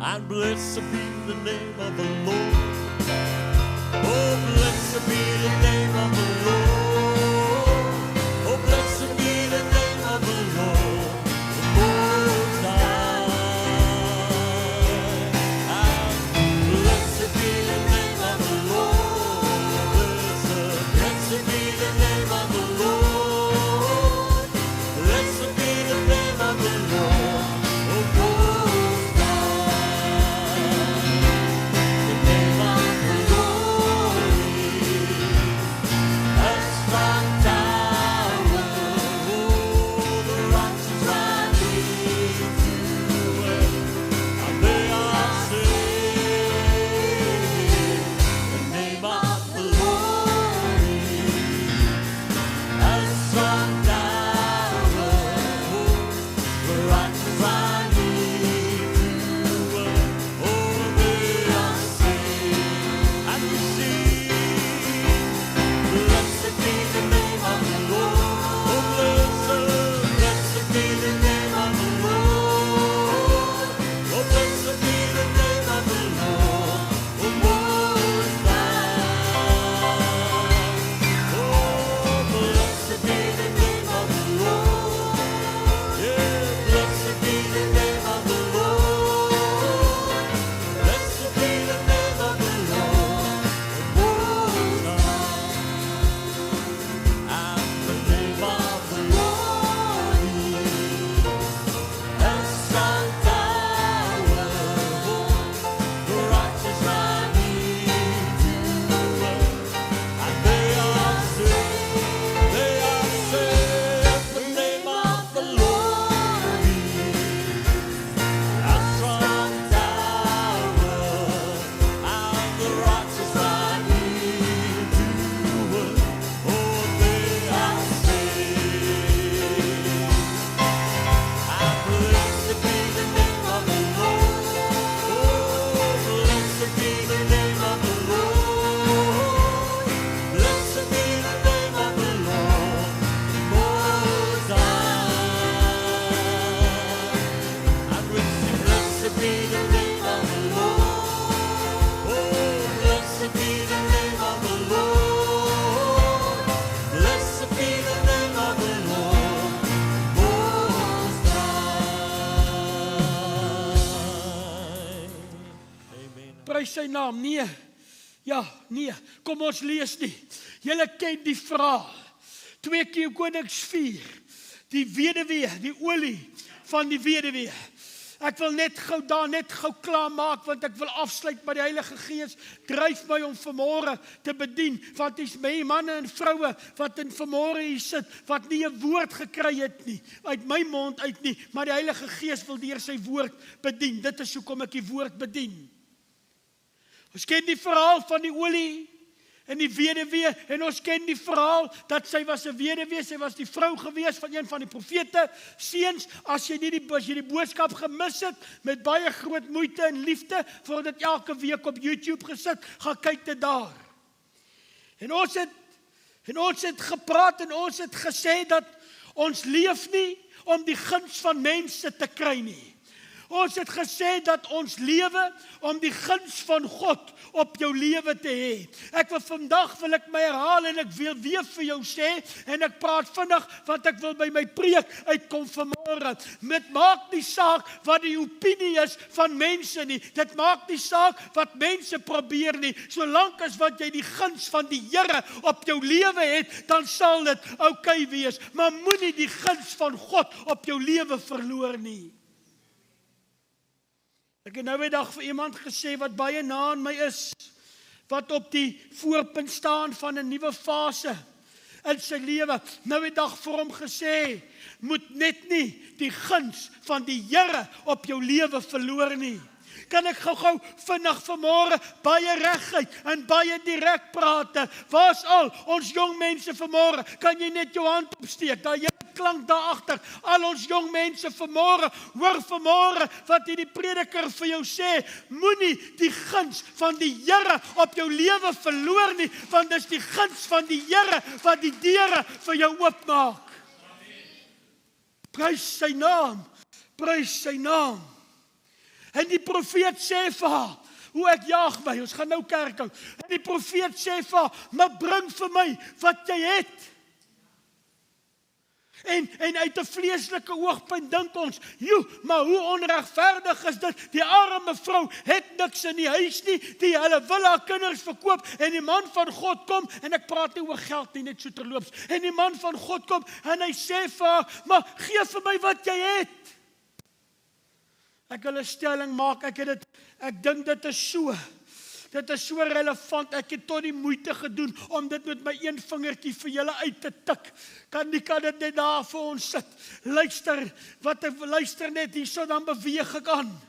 And blessed be the name of the Lord. Oh, blessed be the name of the Lord. Oh, blessed be the name of the Lord. The Most High. And blessed be the name of the Lord. Blessed be the name of the Lord. Blessed be the name of the Lord. Oh, Most High. The name of the Lord is a strong tower. Oh, the righteous run into it, and they are saved. The name of the Lord is a strong tower. The righteous run into it, oh, they are saved. And we sing, blessed be the name of the Lord. Oh, blessed be the name of the Lord. Oh, blessed be the name of the Lord. Oh, Most High. Oh, blessed be the name of the Lord. Yeah, blessed be the name of the Lord. Blessed be the name of the Lord. Oh, Most High. And the name of the Lord is a strong tower. The righteous run into it, and they are saved. They are saved. The name of the Lord is a strong tower, and the righteous run into it. Oh, they are saved. And blessed be the name of the Lord. Oh, blessed be the name of the Lord. Blessed be the name of the Lord, Most High. And we sing, blessed be the name of the Lord. Oh, blessed be the name of the Lord. Blessed be the name of the Lord, Most High. Amen. Prys sy naam. Nee. Ja, nee. Kom ons lees nie. Julle ken die verhaal. 2 Konings 4. Die weduwee, die olie van die weduwee. Ek wil net gou klaar maak, want ek wil afsluit met die Heilige Gees. Dryf my om vanmôre te bedien, want dis my manne en vroue wat in vanmôre hier sit, wat nie 'n woord gekry het nie, uit my mond uit nie, maar die Heilige Gees wil deur sy woord bedien. Dit is hoekom ek die woord bedien. Ons ken die verhaal van die olie en die weduwee, en ons ken die verhaal dat sy was 'n weduwee, sy was die vrou gewees van een van die profete seuns. As jy die boodskap gemis het, met baie groot moeite en liefde, vir dit elke week op YouTube gesit, gaan kyk dit daar. En ons het gepraat en ons het gesê dat ons leef nie om die guns van mense te kry nie. Ons het gesê dat ons lewe om die guns van God op jou lewe te hê. Vandag wil ek my herhaal en ek wil weer vir jou sê, en ek praat vinnig, want ek wil by my preek uitkom vanmôre. Dit maak nie saak wat die opinie is van mense nie. Dit maak nie saak wat mense probeer nie. Solank as wat jy die guns van die Here op jou lewe het, dan sal dit oukei wees. Maar moenie die guns van God op jou lewe verloor nie. Ek het nou 'n dag vir iemand gesê wat baie na aan my is, wat op die voorpunt staan van 'n nuwe fase in sy lewe. Nou 'n dag vir hom gesê, moet net nie die guns van die Here op jou lewe verloor nie. Kan ek gou vinnig vanmôre baie reguit en baie direk praat? Waar's al ons jong mense vanmôre? Kan jy net jou hand opsteek? Daar klank daar agter. Al ons jong mense vanmôre, hoor vanmôre wat hierdie prediker vir jou sê, moenie die guns van die Here op jou lewe verloor nie, want dis die guns van die Here wat die deure vir jou oopmaak. Prys sy naam. Prys sy naam. En die profeet sê vir haar, hoe ek jaag my, ons gaan nou kerk hou. En die profeet sê vir haar, maar bring vir my wat jy het. En uit 'n vleeslike oogpunt dink ons, maar hoe onregverdig is dit? Die arme vrou het niks in die huis nie, hulle wil haar kinders verkoop, en die man van God kom, en ek praat nie oor geld nie, net so terloops, en die man van God kom, en hy sê vir haar, maar gee vir my wat jy het. Ek wil 'n stelling maak, ek dink dit is so relevant, ek het tot die moeite gedoen, om dit met my een vingertjie vir julle uit te tik. Kan dit net daar vir ons sit? Luister net hierso, dan beweeg ek aan.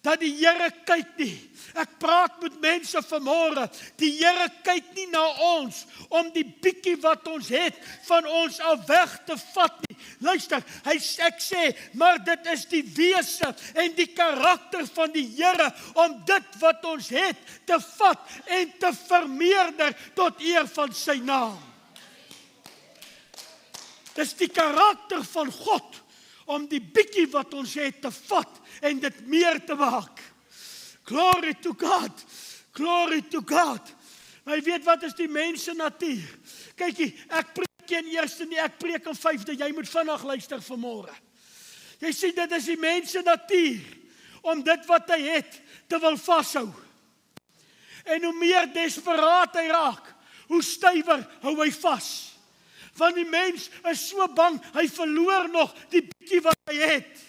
Dat die Here kyk nie. Ek praat met mense vanmôre. Die Here kyk nie na ons, om die bietjie wat ons het, van ons af weg te vat nie. Luister, ek sê, maar dit is die wese en die karakter van die Here, om dit wat ons het, te vat en te vermeerder, tot eer van sy naam. Dis die karakter van God, om die bietjie wat ons het, te vat, en dit meer te maak. Glory to God. Glory to God. Maar jy weet wat is die mense natuur? Kykie, ek preek in eerste nie, ek preek in vyfde, jy moet vinnig luister vanmôre. Jy sien, dit is die mense natuur, om dit wat hy het, te wil vashou. En hoe meer desperaat hy raak, hoe stywer hou hy vas. Want die mens is so bang, hy verloor nog die bietjie wat hy het.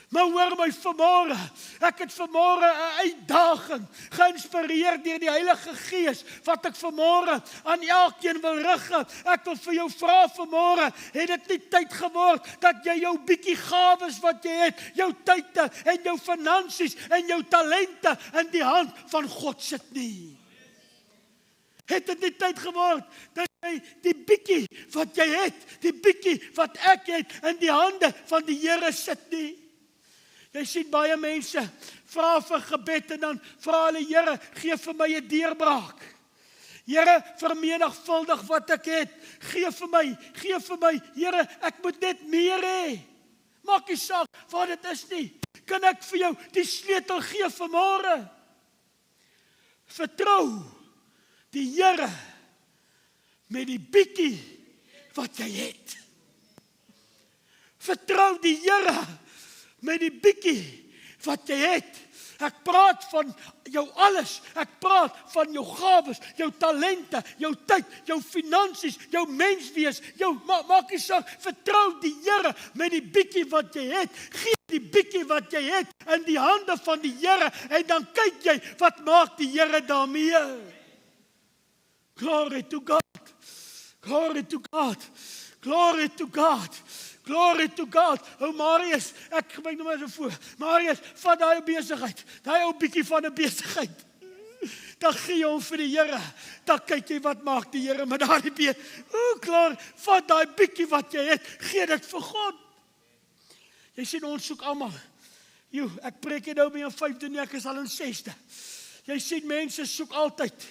Maar hoor my vanmôre, ek het vanmôre 'n uitdaging, geïnspireer deur die Heilige Gees, wat ek vanmôre aan elkeen wil rig. Ek wil vir jou vra vanmôre, het dit nie tyd geword, dat jy jou bietjie gawes wat jy het, jou tye en jou finansies en jou talente in die hand van God sit nie? Het dit nie tyd geword, dat jy die bietjie wat jy het, die bietjie wat ek het, in die hande van die Here sit nie? Jy sien baie mense, vra vir gebed, en dan vra hulle, Here, gee vir my 'n deurbraak. Here, vermenigvuldig wat ek het, gee vir my, Here, ek moet net meer hê. Maak nie saak wat dit is nie. Kan ek vir jou die sleutel gee vanmôre? Vertrou die Here met die bietjie wat jy het. Vertrou die Here met die bietjie wat jy het. Ek praat van jou alles. Ek praat van jou gawes, jou talente, jou tyd, jou finansies, jou menswees, maak nie saak, vertrou die Here met die bietjie wat jy het. Gee die bietjie wat jy het in die hande van die Here, en dan kyk jy, wat maak die Here daarmee? Glory to God. Glory to God. Glory to God. Glory to God. O Marius, ek gebruik nou maar so voor. Marius, vat daai besigheid. Daai ou bietjie van 'n besigheid. Dan gee jy hom vir die Here. Dan kyk jy wat maak die Here met daai besigheid. O, klaar, vat daai bietjie wat jy het, gee dit vir God. Jy sien, ons soek almal. Ek preek nie nou by 'n 5de nie, ek is al in 6de. Jy sien, mense soek altyd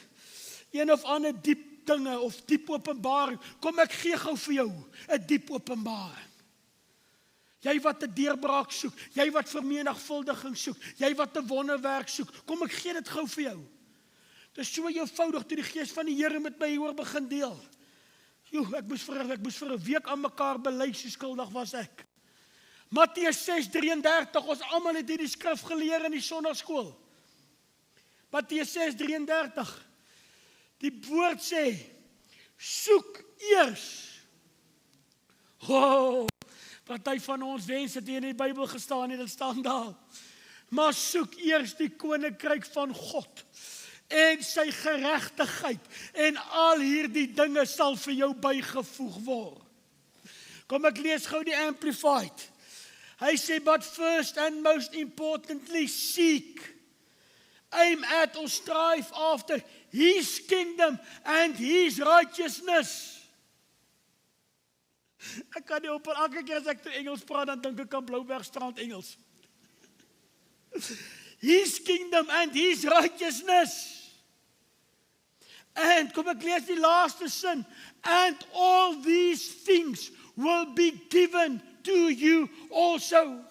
een of ander diep dinge of diep openbaring. Kom, ek gee gou vir jou 'n diep openbaring. Jy wat 'n deurbraak soek, jy wat vermenigvuldiging soek, jy wat 'n wonderwerk soek, kom, ek gee dit gou vir jou. Dit is so eenvoudig toe die Gees van die Here met my hoor begin deel. Ek moes vir 'n week aan mekaar bely, so skuldig was ek. Matteus 6:33, ons almal het hierdie skrif geleer in die sonnaarskool. Matteus 6:33. Die woord sê, soek eers. Party van ons wens het hier in die Bybel gestaan en dit staan daar. Maar soek eers die koninkryk van God en sy geregtigheid, en al hierdie dinge sal vir jou bygevoeg word. Kom, ek lees gou die Amplified. Hy sê, but first and most importantly, seek, aim at or strive after His kingdom and His righteousness. Ek kan nie op elke keer as ek toe Engels praat, dan dink ek aan Bloubergstrand Engels. His kingdom and His righteousness. And, kom ek lees die laaste sin, and all these things will be given to you also.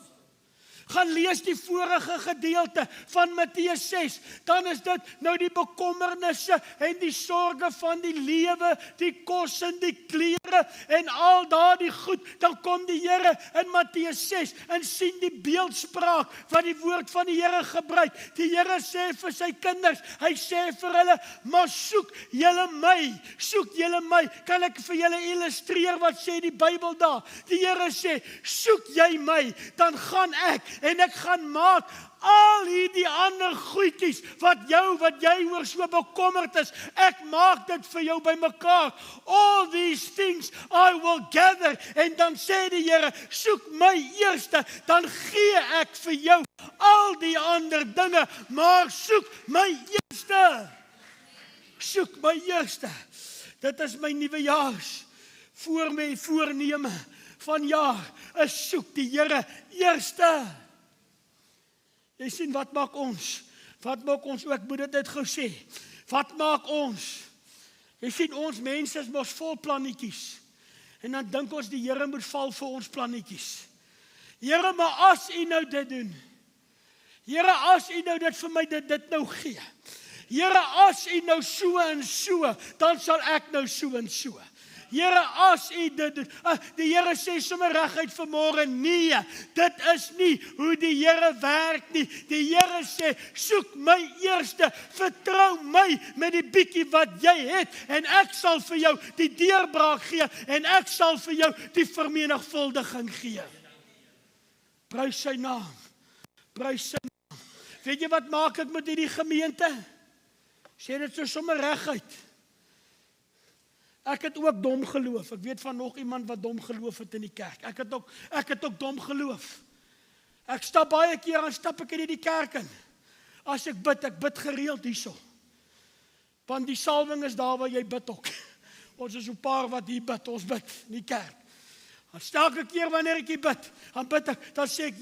Gaan lees die vorige gedeelte van Matteus 6, dan is dit nou die bekommernisse en die sorge van die lewe, die kos en die klere en al daardie goed. Dan kom die Here in Matteus 6 en sien die beeldspraak wat die woord van die Here gebruik. Die Here sê vir sy kinders, hy sê vir hulle, maar soek julle my. Kan ek vir julle illustreer wat sê die Bybel daar? Die Here sê, soek jy my, dan gaan ek en ek gaan maak al hierdie ander goedjies wat jy oor so bekommerd is, ek maak dit vir jou bymekaar. All these things I will gather. En dan sê die Here, soek my eerste, dan gee ek vir jou al die ander dinge, maar soek my eerste. Soek my eerste. Dit is my nuwejaars voorneme van jaar, is soek die Here eerste. Jy sien, wat maak ons? Ek moet dit net gou sê. Wat maak ons? Jy sien, ons mense is mos vol plannetjies. En dan dink ons die Here moet val vir ons plannetjies. Here, maar as U nou dit doen. Here, as U nou dit vir my dit nou gee. Here, as U nou so en so, dan sal ek nou so en so. Here, as U dit doen. Die Here sê sommer reguit vanmôre, nee, dit is nie hoe die Here werk nie. Die Here sê, soek my eerste, vertrou my met die bietjie wat jy het, en ek sal vir jou die deurbraak gee, en ek sal vir jou die vermenigvuldiging gee. Prys sy naam. Prys sy naam. Weet jy wat maak ek met hierdie gemeente? Sê dit so sommer reguit. Ek het ook dom geloof. Ek weet van nog iemand wat dom geloof het in die kerk. Ek het ook dom geloof. Ek stap baie keer en stap ek in die kerk in. As ek bid gereeld hierso. Want die salwing is daar waar jy bid ook. Ons is 'n paar wat hier bid, ons bid in die kerk. En elke keer wanneer ek hier bid, dan sê ek,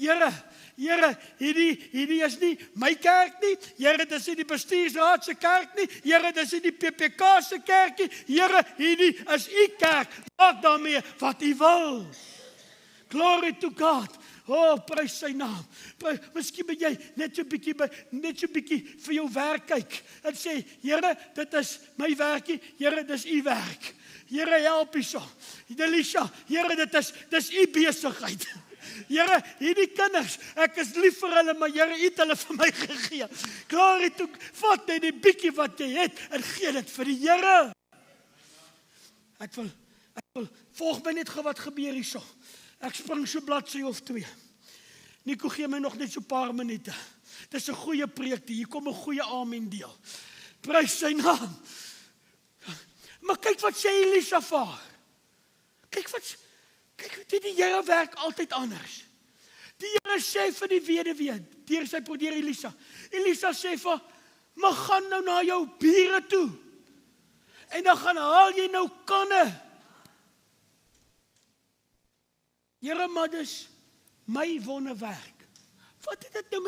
Here, hierdie is nie my kerk nie. Here, dis nie die bestuursraad se kerk nie. Here, dis nie die PPK se kerk nie. Here, hierdie is U kerk. Maak daarmee wat U wil. Glory to God. Oh, prys sy naam. Miskien moet jy net so 'n bietjie vir jou werk kyk en sê, Here, dit is my werkie. Here, dis U werk. Here, help hierso. Elisha, Here, dis U besigheid. Here, hierdie kinders, ek is lief vir hulle, maar Here, U het hulle vir my gegee. Glory to God. Vat net die bietjie wat jy het en gee dit vir die Here. Ek wil volg my net gou wat gebeur hierso. Ek spring so bladsy of 2. Nico, gee my nog net so 'n paar minute. Dis 'n goeie preek, hier kom 'n goeie amen deel. Prys sy naam. Maar kyk wat sê Elisa vir haar. Kyk, die Here werk altyd anders. Die Here sê vir die weduwee, deur Elisa. Elisa sê vir haar, maar gaan nou na jou bure toe. En dan gaan haal jy nou kanne. Here, maar dis my wonderwerk. Wat het dit nou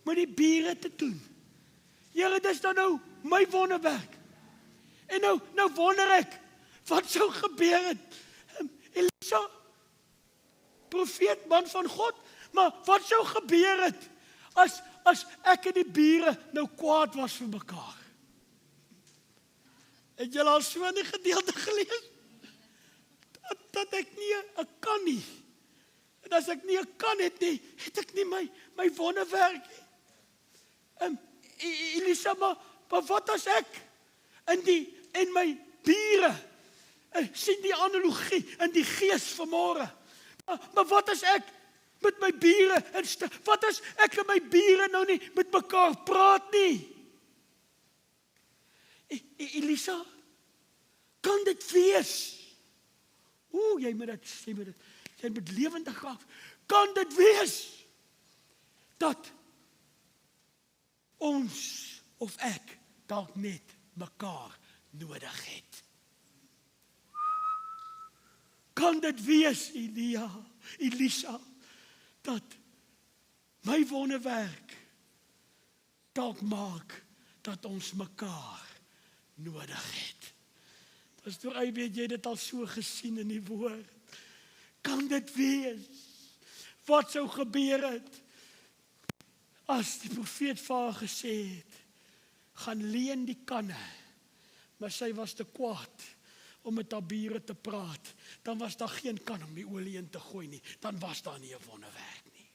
met die bure te doen? Here, dis dan nou my wonderwerk. En nou wonder ek, wat sou gebeur het? Elisa, profeet, man van God, maar wat sou gebeur het as ek en die bure nou kwaad was vir mekaar? Het julle al so 'n gedeelte gelees? Dat ek nie 'n kan nie. En as ek nie 'n kan het nie, het ek nie my wonderwerk nie. Elisa, maar wat as ek en my bure sien die analogie in die gees vanmôre. Maar wat as ek met my bure wat as ek en my bure nou nie met mekaar praat nie? Elisa, kan dit wees? Jy moet lewendig raak. Kan dit wees dat ons of ek dalk net mekaar nodig het? Kan dit wees, Elisa, dat my wonderwerk dalk maak dat ons mekaar nodig het? Pastor, weet jy dit al so gesien in die woord? Kan dit wees? Wat sou gebeur het As die profeet vir haar gesê het, gaan leen die kanne, maar sy was te kwaad om met haar bure te praat, dan was daar geen kan om die olie in te gooi nie, dan was daar nie 'n wonderwerk nie.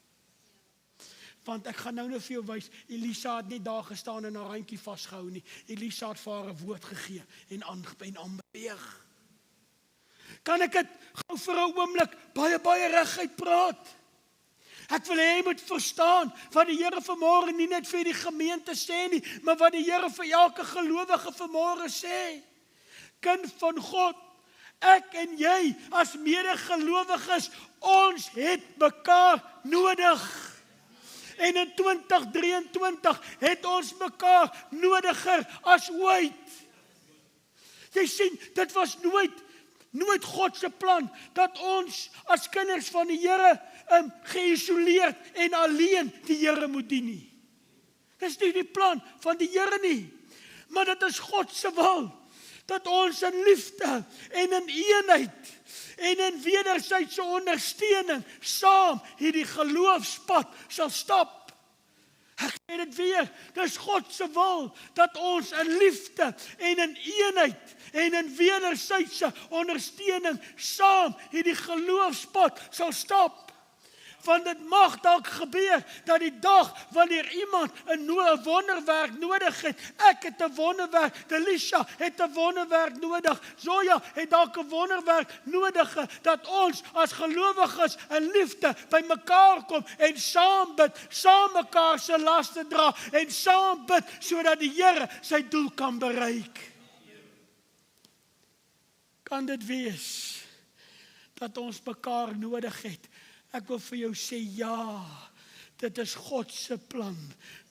Want ek gaan nou vir jou wys, Elisa het nie daar gestaan en haar handjie vasgehou nie, Elisa het vir haar 'n woord gegee en aanbeweeg. Kan ek dit gou vir 'n oomblik baie reguit praat? Ek wil hê jy moet verstaan wat die Here vanmôre nie net vir die gemeente sê nie, maar wat die Here vir elke gelowige vanmôre sê. Kind van God, ek en jy as medegelowiges, ons het mekaar nodig. En in 2023 het ons mekaar nodiger as ooit. Jy sien, dit was nooit God se plan, dat ons as kinders van die Here geïsoleerd en alleen die Here moet dien nie. Dis nie die plan van die Here nie, maar dit is God se wil, dat ons in liefde en in eenheid en in wederwysige ondersteuning saam hierdie geloofspad sal stap. Ek sê dit weer, dis God se wil, dat ons in liefde en in eenheid en in wederwysige ondersteuning saam hierdie geloofspad sal stap. Want dit mag dalk gebeur, dat die dag wanneer iemand 'n wonderwerk nodig het, ek het 'n wonderwerk, Delisha het 'n wonderwerk nodig, Zoya het dalk 'n wonderwerk nodig, dat ons as gelowiges in liefde by mekaar kom en saam bid, saam mekaar se laste dra en saam bid, sodat die Here sy doel kan bereik. Kan dit wees dat ons mekaar nodig het? Ek wil vir jou sê, ja, dit is God se plan,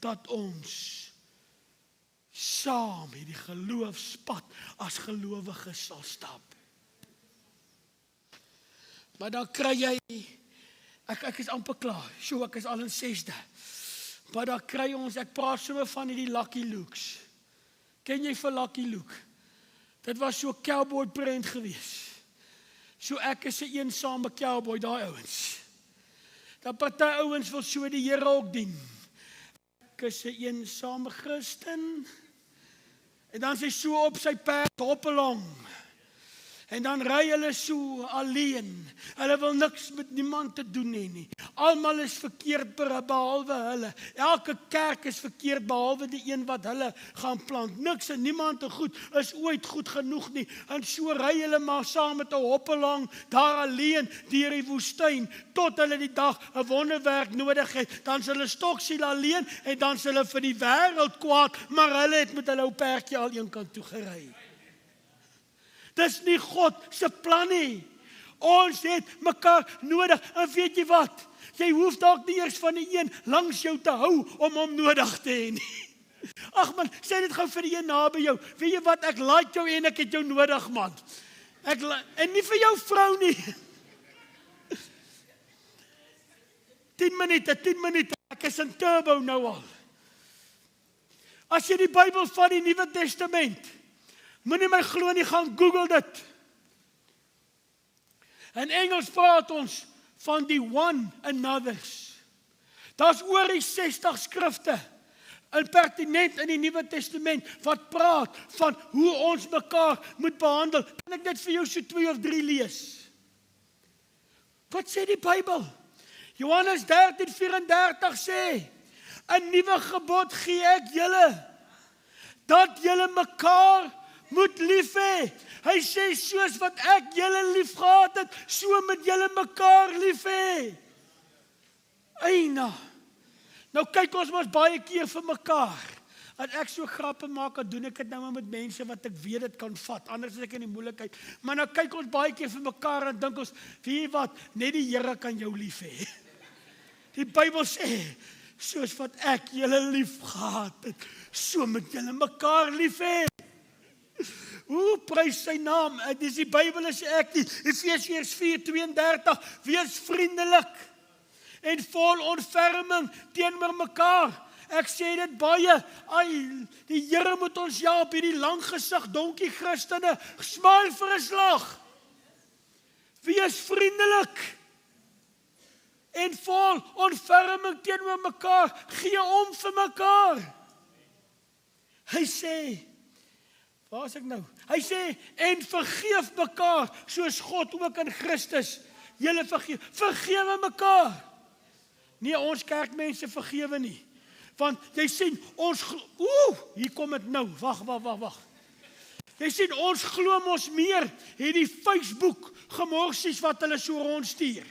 dat ons saam hierdie geloofspad as gelowiges sal stap. Maar dan kry jy, ek is amper klaar, ek is al in 6de, maar dan kry ons, ek praat sommer van hierdie Lucky Lukes. Ken jy vir Lucky Luke? Dit was so 'n cowboy prent gewees. So ek is 'n eensame cowboy, daai ouens. Dat party ouens wil so die Here ook dien. Ek is 'n eensame Christen. En dan sy so op sy perd hoppelong. En dan ry hulle so alleen. Hulle wil niks met niemand te doen hê nie. Almal is verkeerd behalwe hulle. Elke kerk is verkeerd behalwe die een wat hulle gaan plant. Niks en niemand te goed is ooit goed genoeg nie. En so ry hulle maar saam met 'n hoppelang daar alleen deur die woestyn tot hulle die dag 'n wonderwerk nodig het. Dan is hulle stoksiel alleen en dan is hulle vir die wêreld kwaad, maar hulle het met hulle ou perdjie al een kant toe gery. Dis nie God se plan nie. Ons het mekaar nodig. En weet jy wat? Jy hoef dalk nie eers van die een langs jou te hou om hom nodig te hê nie. Ag man, sê dit gou vir die een naby jou. Weet jy wat? Ek like jou en ek het jou nodig, man. En nie vir jou vrou nie. 10 minute. Ek is in turbo nou al. As jy die Bybel van die Nuwe Testament, moenie my glo nie, gaan Google dit. In Engels praat ons van die one another's. Daar's oor die 60 skrifte pertinent in die Nuwe Testament wat praat van hoe ons mekaar moet behandel. Kan ek dit vir jou so 2 of 3 lees? Wat sê die Bybel? Johannes 13:34 sê, 'n nuwe gebod gee ek julle, dat julle mekaar moet lief hê. Hy sê, soos wat ek julle lief gehad het, so moet julle mekaar lief hê. Eina. Nou kyk ons mos baie keer vir mekaar. As ek so grappe maak, dan doen ek dit nou maar met mense wat ek weet dit kan vat. Anders is ek in die moeilikheid. Maar nou kyk ons baie keer vir mekaar en dink ons, weet jy wat, net die Here kan jou lief hê. Die Bybel sê, soos wat ek julle lief gehad het, so moet julle mekaar lief hê. Prys sy naam. Dis die Bybel sê ek nie. Efesiërs 4:32, wees vriendelik en vol ontferming teenoor mekaar. Ek sê dit baie, die Here moet ons help, hierdie lang gesig donkie Christene, smile vir 'n slag. Wees vriendelik. en vol ontferming teenoor mekaar, gee om vir mekaar. Hy sê, waar is ek nou? Hy sê, en vergeef mekaar, soos God ook in Christus julle vergeef. Vergewe mekaar. Nee, ons kerkmense vergewe nie. Want jy sien, ons, hier kom dit nou, wag. Jy sien, ons glo mos meer, hierdie Facebook gemorsies wat hulle so rondstuur.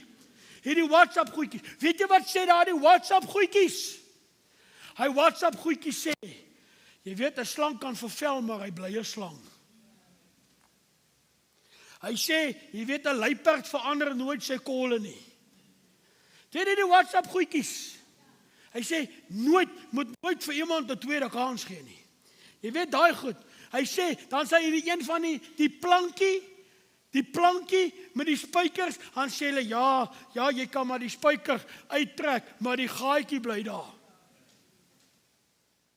Hierdie WhatsApp goedjies. Weet jy wat sê daar die WhatsApp goedjies? Hy WhatsApp goedjies sê, jy weet, 'n slang kan vervel, maar hy bly 'n slang. Hy sê, jy weet, 'n luiperd verander nooit sy kolle nie. Weet jy die WhatsApp goedjies? Hy sê, moet nooit vir iemand 'n tweede kans gee nie. Jy weet daai goed. Hy sê, dan sê hierdie een van die plankie met die spykers, dan sê hulle, ja, jy kan maar die spyker uittrek, maar die gaatjie bly daar.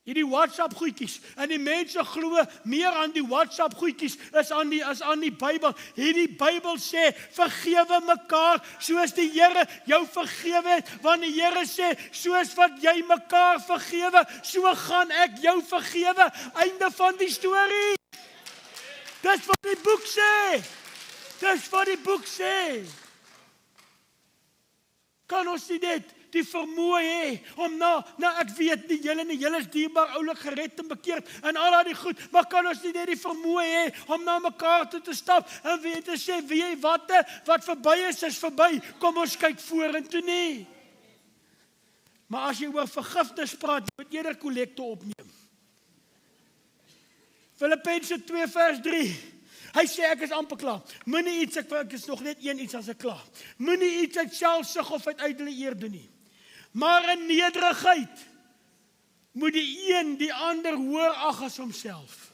Hierdie WhatsApp goedjies, en die mense glo meer aan die WhatsApp goedjies as aan die Bybel. Hierdie Bybel sê, vergewe mekaar, soos die Here jou vergewe het, want die Here sê, soos wat jy mekaar vergewe, so gaan ek jou vergewe. Einde van die storie. Dis wat die boek sê. Dis wat die boek sê. Kan ons nie net die vermoë hê om ek weet nie, julle is dierbaar, oulik, gered en bekeerd en al die goed, maar kan ons nie net die vermoë hê om na mekaar toe te stap en weet te sê, weet jy wat verby is verby, kom ons kyk vorentoe nie. Maar as jy oor vergifnis praat, moet eerder kollekte opneem. Filippense 2 vers 3. Hy sê, ek is amper klaar. Moenie iets, ek is nog net iets as ek klaar. Moenie iets uit selfsug of uit ydelle eer doen nie. Maar in nederigheid moet die een die ander hoër ag as homself.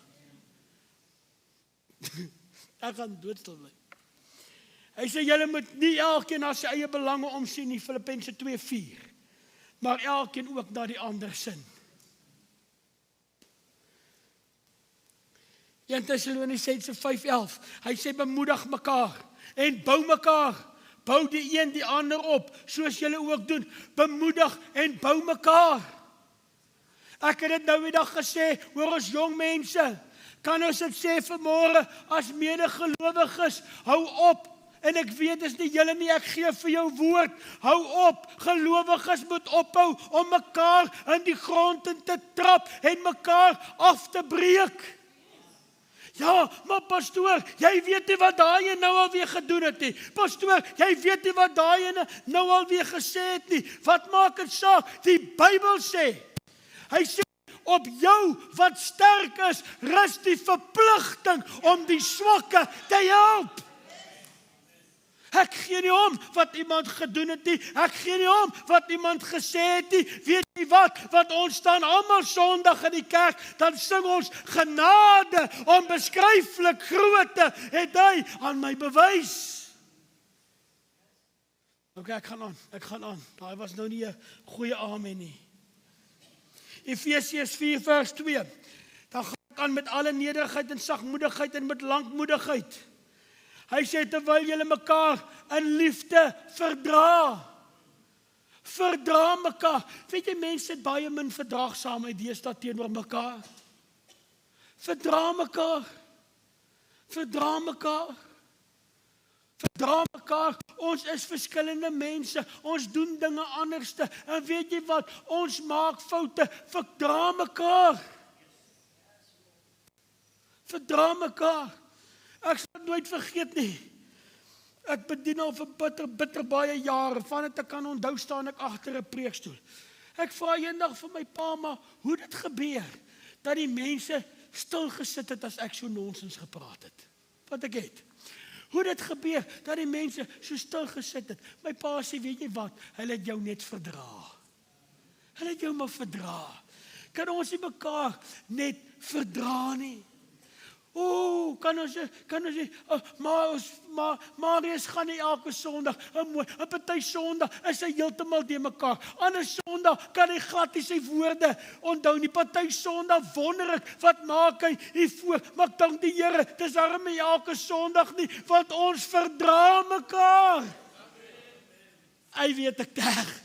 Ek gaan doodstil bly. Hy sê, julle moet nie elkeen na sy eie belange omsien nie, Filippense 2:4, maar elkeen ook na die ander sin. 1 Tessalonisense 5:11, hy sê, bemoedig mekaar en bou mekaar. Bou die een die ander op, soos julle ook doen. Bemoedig en bou mekaar. Ek het dit nou die dag gesê, hoor ons jong mense, kan ons dit sê vanmôre, as medegelowiges, hou op, en ek weet is nie julle nie, ek gee vir jou woord, hou op, gelowiges moet ophou, om mekaar in die grond in te trap, en mekaar af te breek. Ja, maar pastoor, jy weet nie wat daai nou alweer gedoen het nie. Pastoor, jy weet nie wat daai nou alweer gesê het nie. Wat maak dit saak? Die Bybel sê, hy sê, op jou wat sterk is, rus die verpligting om die swakke te help. Ek gee nie om wat iemand gedoen het nie. Ek gee nie om wat iemand gesê het nie. Weet jy wat ons staan almal Sondag in die kerk, dan sing ons genade, onbeskryflik groote, het hy aan my bewys. Ok, ek gaan aan. Daai was nou nie 'n goeie amen nie. Efesiërs 4 vers 2. Dan gaan ek aan met alle nederigheid en sagmoedigheid en met lankmoedigheid. Hy sê, terwyl julle mekaar in liefde verdra. Verdra mekaar. Weet jy, mense het baie min verdraagsaamheid deesdae teenoor mekaar. Verdra mekaar. Verdra mekaar. Verdra mekaar. Ons is verskillende mense. Ons doen dinge anderste. En weet jy wat? Ons maak foute. Verdra mekaar. Verdra mekaar. Ek sal nooit vergeet nie. Ek bedien al vir bitter baie jare. Vandat ek kan onthou staan ek agter 'n preekstoel. Ek vra eendag vir my pa, maar hoe dit gebeur dat die mense stil gesit het as ek so nonsens gepraat het. Wat ek het. Hoe dit gebeur dat die mense so stil gesit het. My pa sê, weet jy wat? Hulle het jou net verdra. Hulle het jou maar verdra. Kan ons nie mekaar net verdra nie? Kan ons Marius gaan nie elke Sondag, 'n party Sondag is hy heeltemal de mekaar. Ander Sondag kan hy glad nie sy woorde onthou nie. Party Sondag wonder ek, wat maak hy hiervoor? Maar ek dank die Here, dis darem nie elke Sondag nie, want ons verdra mekaar. Hy weet ek terg.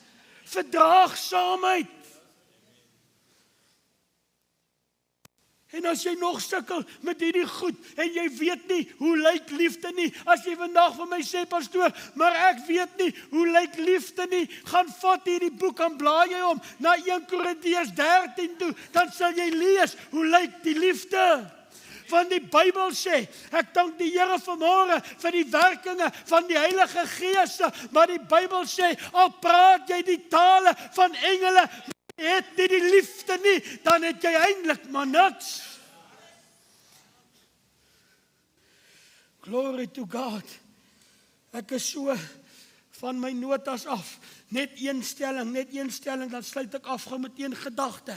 Verdraagsaamheid. En as jy nog sukkel met hierdie goed, en jy weet nie, hoe lyk liefde nie, as jy vandag vir my sê, pastoor, maar ek weet nie, hoe lyk liefde nie, gaan vat hierdie boek, en blaai jy om, na 1 Korintiërs 13 toe, dan sal jy lees, hoe lyk die liefde. Want die Bybel sê, ek dank die Here vanmôre vir die werkinge van die Heilige Gees, maar die Bybel sê, al praat jy die tale van engele, het nie die liefde nie, dan het jy eintlik maar niks. Glory to God. Ek is so van my notas af. Net een stelling, dan sluit ek af met een gedagte.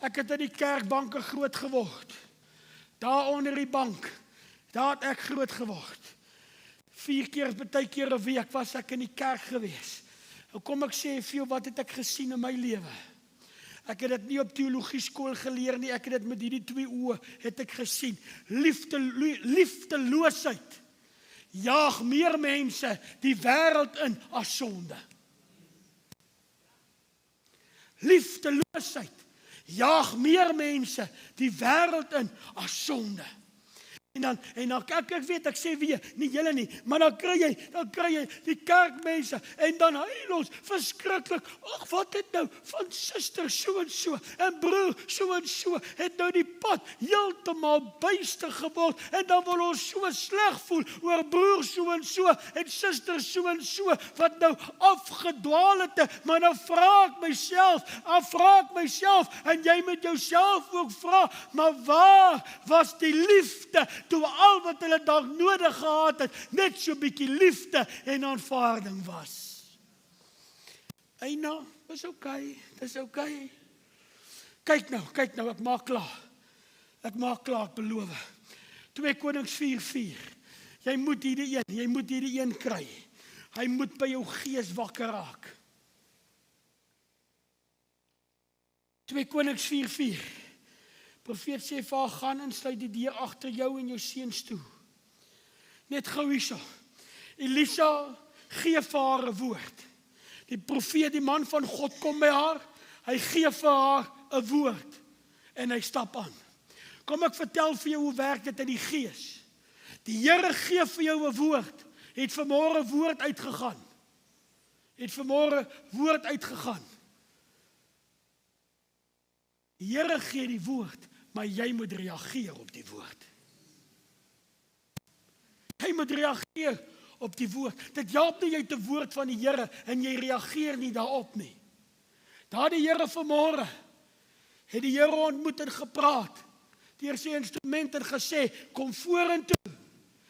Ek het in die kerkbanke groot geword. Daar onder die bank, daar het ek groot geword. 4 keer, baie keer 'n week was ek in die kerk gewees. Nou kom ek sê vir jou, wat het ek gesien in my lewe? Ek het dit nie op teologie skool geleer nie, ek het dit met hierdie 2 oë het ek gesien. Liefdeloosheid jaag meer mense die wêreld in as sonde. Liefdeloosheid jaag meer mense die wêreld in as sonde. En dan ek weet, ek sê weer, nie julle nie, maar dan kry jy die kerkmense, en dan huil ons verskriklik, ag, wat het nou, van suster so en broer so, het nou die pad heeltemal buistig geword, en dan wil ons so sleg voel, oor broer so en suster so, wat nou afgedwaal het, maar nou vra ek myself, en jy met jouself ook vra, maar waar was die liefde, toe al wat hulle dalk nodig gehad het, net so bietjie liefde en aanvaarding was. Eina, dis oké. Kyk nou, ek maak klaar, ek beloof. 2 Konings 4:4. Jy moet hierdie een kry. Hy moet by jou gees wakker raak. 2 Konings 4:4. Profeet sê vir haar, gaan en sluit die deur agter jou en jou seuns toe. Net gou hierso. Elisa gee vir haar 'n woord. Die profeet, die man van God, kom by haar. Hy gee vir haar 'n woord. En hy stap aan. Kom ek vertel vir jou hoe werk dit in die gees. Die Here gee vir jou 'n woord. Het vanmôre woord uitgegaan. Die Here gee die woord, maar jy moet reageer op die woord. Jy moet reageer op die woord. Dit help nie jy het 'n woord van die Here en jy reageer nie daarop nie. Daar die Here vanmôre het die Here ontmoet en gepraat. Deur sy instrument en gesê, kom vorentoe.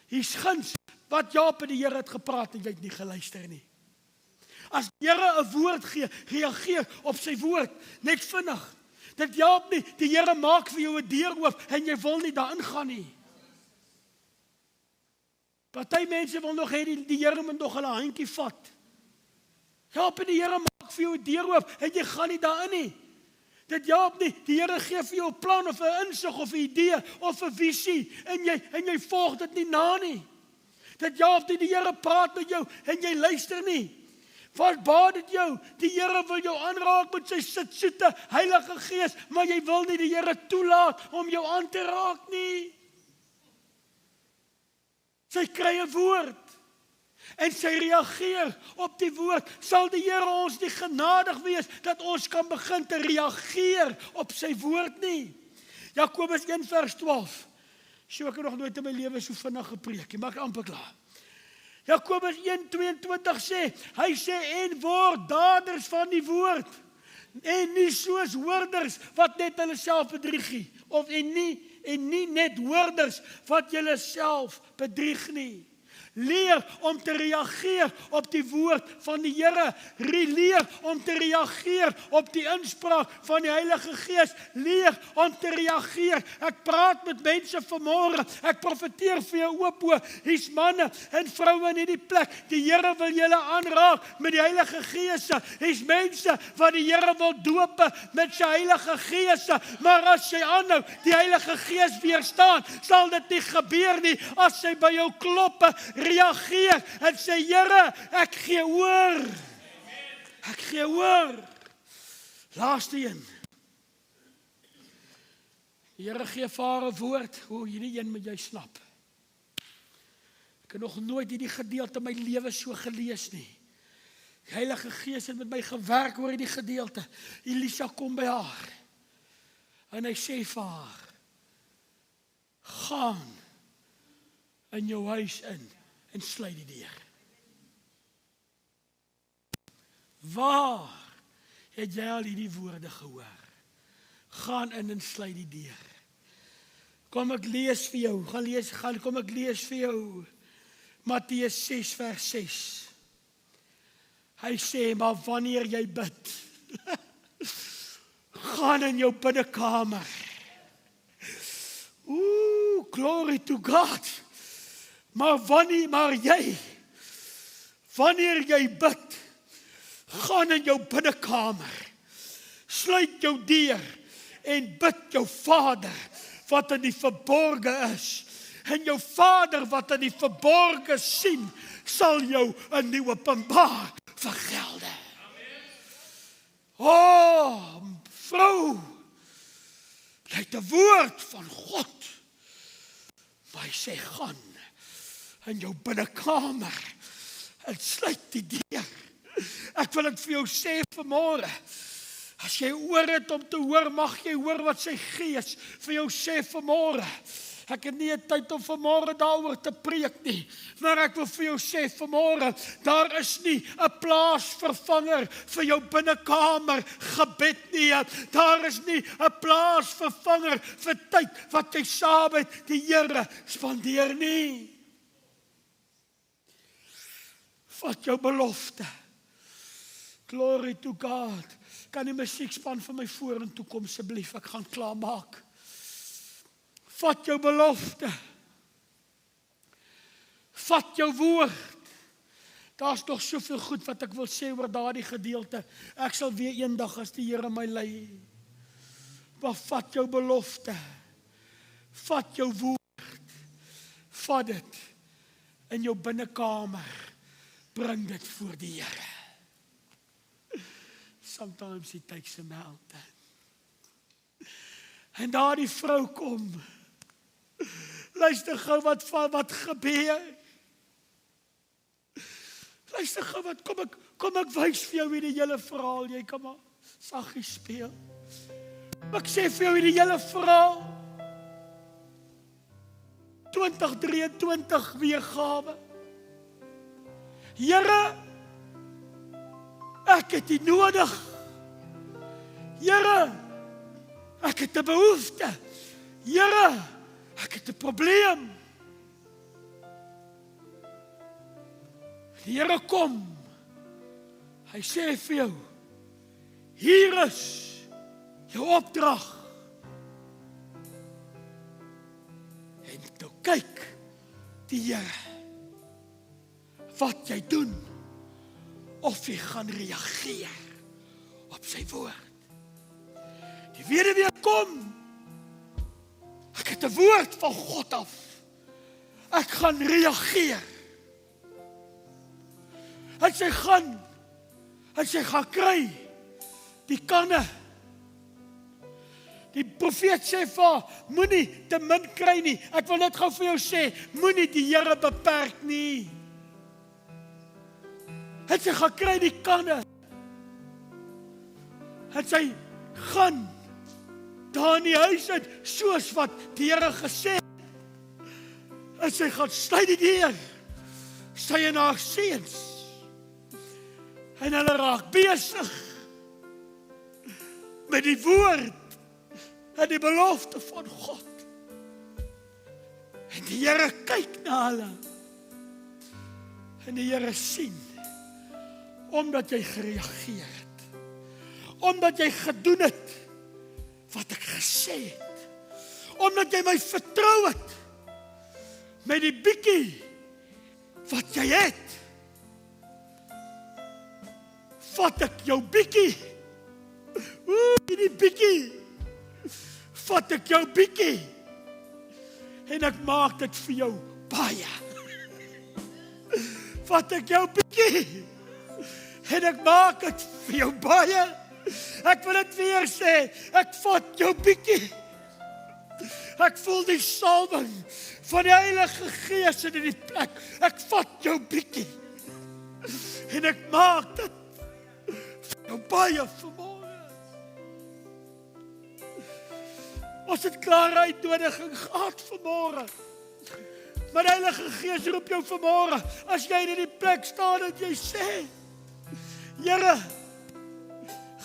Hier's guns wat Jaap en die Here het gepraat en jy het nie geluister nie. As die Here 'n woord gee, reageer op sy woord, net vinnig. Dit help nie, die Here maak vir jou 'n deur oop en jy wil nie daarin gaan nie. Party mense wil nog hê die Here moet nog hulle handjie vat. Help nie, die Here maak vir jou 'n deur oop en jy gaan nie daarin nie. Dit help nie, die Here gee vir jou 'n plan of 'n insig of 'n idee of 'n visie en jy volg dit nie na nie. Dit help nie, die Here praat met jou en jy luister nie. Wat baat dit jou? Die Here wil jou aanraak met sy soete Heilige Gees, maar jy wil nie die Here toelaat om jou aan te raak nie. Sy kry 'n woord en sy reageer op die woord. Sal die Here ons nie genadig wees dat ons kan begin te reageer op sy woord nie? Jakobus 1:12. Ek het nog nooit in my lewe so vinnig gepreek, maar ek amper klaar. Jakobus 1:22 sê, hy sê, en word daders van die woord, en nie soos hoorders wat net hulle self bedrieg nie, en nie net hoorders wat julle self bedrieg nie. Leer om te reageer op die woord van die Here. Leer om te reageer op die inspraak van die Heilige Gees. Leer om te reageer. Ek praat met mense vanmôre. Ek profeteer vir jou oop oë. Hier's manne en vroue in hierdie plek. Die Here wil julle aanraak met die Heilige Gees. Hier's mense wat die Here wil doop met sy Heilige Gees. Maar as jy aanhou die Heilige Gees weerstaan, sal dit nie gebeur nie. As hy by jou klop reageer en sê, Here, ek gee oor. Ek gee oor. Laaste een. Die Here gee vir haar 'n woord. Hierdie een moet jy snap. Ek het nog nooit hierdie gedeelte in my lewe so gelees nie. Die Heilige Gees het met my gewerk oor hierdie gedeelte. Elisa kom by haar. En hy sê vir haar, gaan in jou huis in en sluit die deur. Waar het jy al hierdie woorde gehoor? Gaan in en sluit die deur. Kom ek lees vir jou, kom ek lees vir jou Matteus 6 vers 6. Hy sê, maar wanneer jy bid, gaan in jou binnekamer. Glory to God. Maar wanneer jy bid, gaan in jou binnekamer, sluit jou deur en bid jou Vader wat in die verborge is. En jou Vader wat in die verborge sien, sal jou in die openbaar vergelde. Vrou, jy het 'n woord van God. Maar hy sê, gaan in jou binnekamer en sluit die deur. Ek wil dit vir jou sê vanmôre. As jy oor het om te hoor, mag jy hoor wat sy Gees vir jou sê vanmôre. Ek het nie 'n tyd om vanmôre daaroor te preek nie, maar ek wil vir jou sê vanmôre, daar is nie 'n plaasvervanger vir jou binnekamer gebed nie. Daar is nie 'n plaasvervanger vir tyd wat jy saam met die Here spandeer nie. Vat jou belofte. Glory to God. Kan die musiekspan vir my vorentoe kom asseblief? Ek gaan klaar maak. Vat jou belofte. Vat jou woord. Daar's nog soveel goed wat ek wil sê oor daardie gedeelte. Ek sal weer eendag as die Here my lei. Maar vat jou belofte. Vat jou woord. Vat dit in jou binnekamer. Bring dit voor die Here. Sometimes it takes a mountain. En daar die vrou kom. Luister gou wat gebeur. Luister gou wat kom ek wys vir jou wie die hele verhaal. Jy kan maar saggies speel. Ek sê vir jou die hele verhaal. 2023 weergawe. Here, ek het U nodig. Here, ek het 'n behoefte. Here, ek het 'n probleem. Die Here kom. Hy sê vir jou, hier is jou opdrag. En toe kyk die Here wat jy doen, of jy gaan reageer op sy woord. Die weduwee kom. Ek het 'n woord van God af. Ek gaan reageer. En sy gaan kry die kanne. Die profeet sê vir haar, moenie te min kry nie. Ek wil net gou vir jou sê, moenie die Here beperk nie. En sy gaan kry die kanne. En sy gaan daar in die huis uit, soos wat die Here gesê het. En sy gaan sluit die deur. Sy en haar seuns. En hulle raak besig met die woord en die belofte van God. En die Here kyk na hulle. En die Here sien, omdat jy gereageer het, omdat jy gedoen het wat ek gesê het, omdat jy my vertrou het met die bietjie wat jy het, vat ek jou bietjie, die bietjie, vat ek jou bietjie, en ek maak dit vir jou baie. vat ek jou bietjie en ek maak dit vir jou baie. Ek wil dit weer sê, ek vat jou bietjie. Ek voel die salwing van die Heilige Gees in die plek. Ek vat jou bietjie en ek maak dit vir jou baie vanmôre. Ons het klare uitnodiging gehad vanmôre. Maar die Heilige Gees roep jou vanmôre, as jy in die plek staan dat jy sê, Here,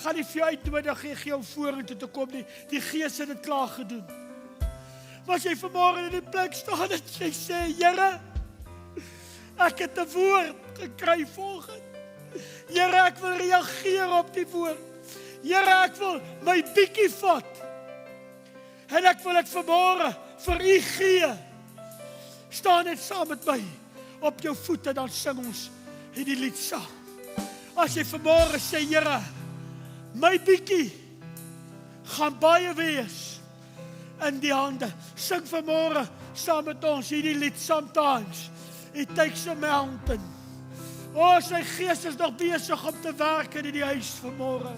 gaan nie vir jou uitnodig en gee jou vorentoe te kom nie. Die Gees het dit klaar gedoen. Maar as jy vanmôre in die plek staan dat jy sê, Here, ek het 'n woord gekry volgens. Here, ek wil reageer op die woord. Here, ek wil my bietjie vat. En ek wil dit vanmôre vir U gee. Staan net saam met my op jou voete, dan sing ons hierdie lied saam. As jy vanmôre sê, Here, my bietjie gaan baie wees in die hande. Sing vanmôre saam met ons hierdie lied, Sometimes It Takes a Mountain. O, sy Gees is nog besig om te werk in die huis vanmôre.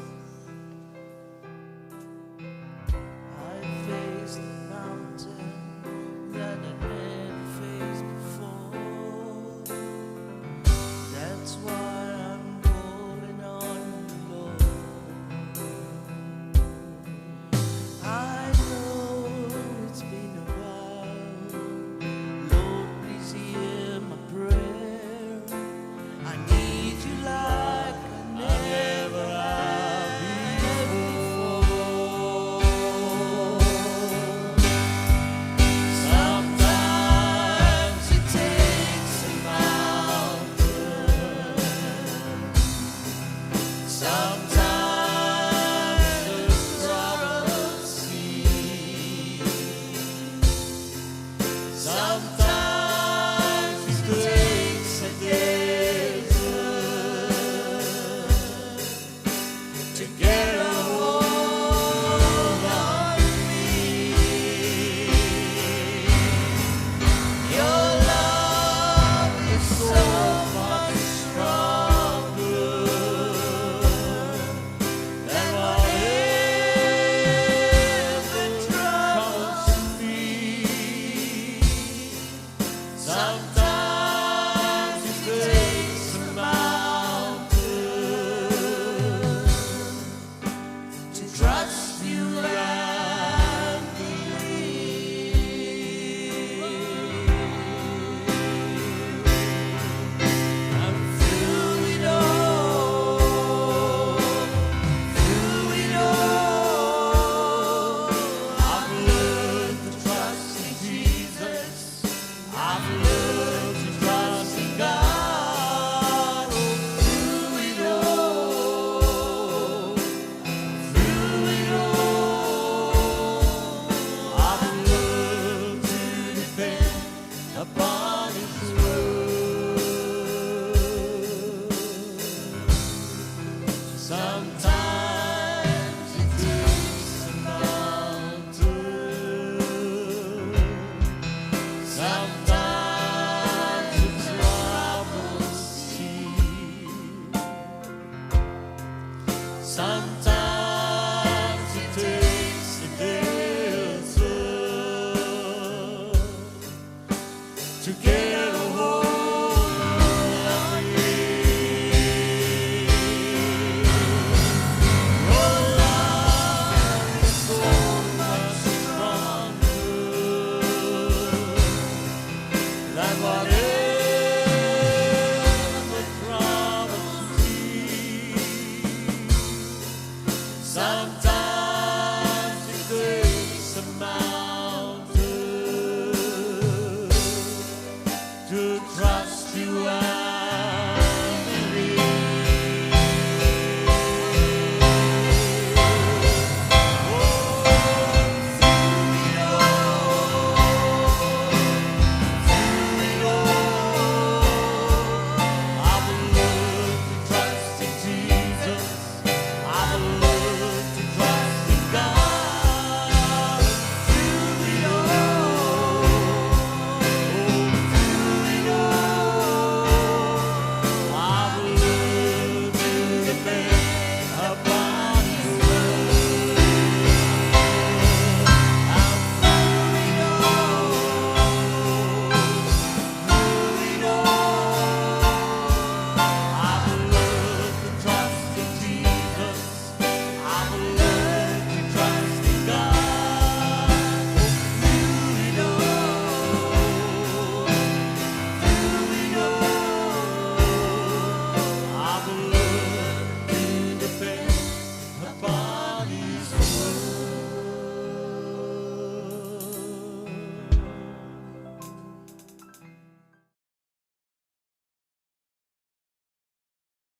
To trust you.